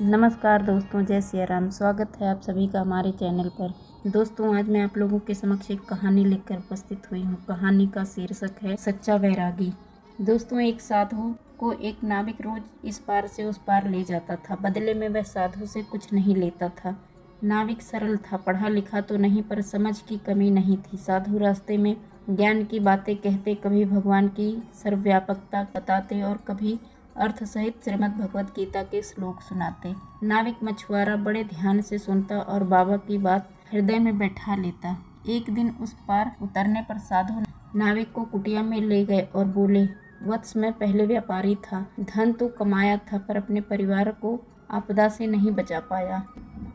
नमस्कार दोस्तों, जय सिया राम। स्वागत है आप सभी का हमारे चैनल पर। दोस्तों, आज मैं आप लोगों के समक्ष एक कहानी लेकर उपस्थित हुई हूँ। कहानी का शीर्षक है सच्चा वैरागी। दोस्तों, एक साधु को एक नाविक रोज इस पार से उस पार ले जाता था। बदले में वह साधु से कुछ नहीं लेता था। नाविक सरल था, पढ़ा लिखा तो नहीं पर समझ की कमी नहीं थी। साधु रास्ते में ज्ञान की बातें कहते, कभी भगवान की सर्वव्यापकता बताते और कभी अर्थ सहित श्रीमद् भगवत गीता के श्लोक सुनाते। नाविक मछुआरा बड़े ध्यान से सुनता और बाबा की बात हृदय में बैठा लेता। एक दिन उस पार उतरने पर साधु नाविक को कुटिया में ले गए और बोले, वत्स, मैं पहले व्यापारी था, धन तो कमाया था पर अपने परिवार को आपदा से नहीं बचा पाया।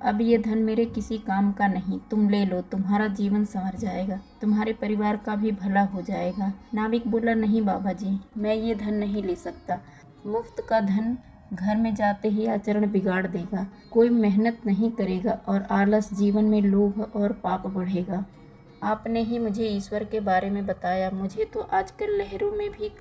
अब ये धन मेरे किसी काम का नहीं, तुम ले लो, तुम्हारा जीवन संवर जाएगा, तुम्हारे परिवार का भी भला हो जाएगा। नाविक बोला, नहीं बाबा जी, मैं ये धन नहीं ले सकता। मुफ्त का धन घर में जाते ही आचरण बिगाड़ देगा, कोई मेहनत नहीं करेगा और आलस, जीवन में लोभ और पाप बढ़ेगा। आपने ही मुझे ईश्वर के बारे में बताया। मुझे तो आजकल लहरों में भी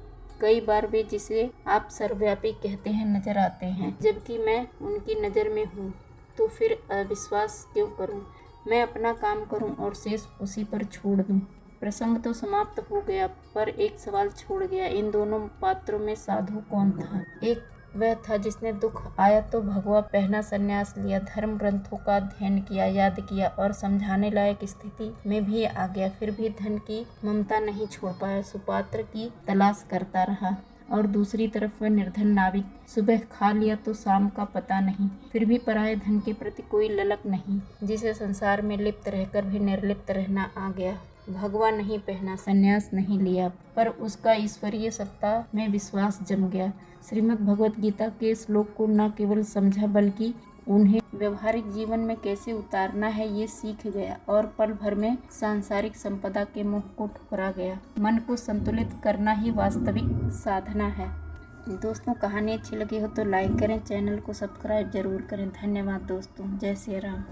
कई बार वे जिसे आप सर्वव्यापी कहते हैं नजर आते हैं, जबकि मैं उनकी नज़र में हूँ। तो फिर अविश्वास क्यों करूँ? मैं अपना काम करूँ और शेष उसी पर छोड़ दूँ। प्रसंग तो समाप्त हो गया, पर एक सवाल छोड़ गया। इन दोनों पात्रों में साधु कौन था? एक वह था जिसने दुख आया तो भगवा पहना, संन्यास लिया, धर्म ग्रंथों का अध्ययन किया, याद किया और समझाने लायक स्थिति में भी आ गया, फिर भी धन की ममता नहीं छोड़ पाया, सुपात्र की तलाश करता रहा। और दूसरी तरफ वह निर्धन नाविक, सुबह खा लिया तो शाम का पता नहीं, फिर भी पराये धन के प्रति कोई ललक नहीं, जिसे संसार में लिप्त रहकर भी निर्लिप्त रहना आ गया। भगवा नहीं पहना, संन्यास नहीं लिया, पर उसका ईश्वरीय सत्ता में विश्वास जम गया। श्रीमद् भगवत गीता के श्लोक को न केवल समझा बल्कि उन्हें व्यवहारिक जीवन में कैसे उतारना है ये सीख गया और पल भर में सांसारिक संपदा के मोह को ठुकरा गया। मन को संतुलित करना ही वास्तविक साधना है। दोस्तों, कहानी अच्छी लगी हो तो लाइक करें, चैनल को सब्सक्राइब जरूर करें। धन्यवाद दोस्तों, जय श्री राम।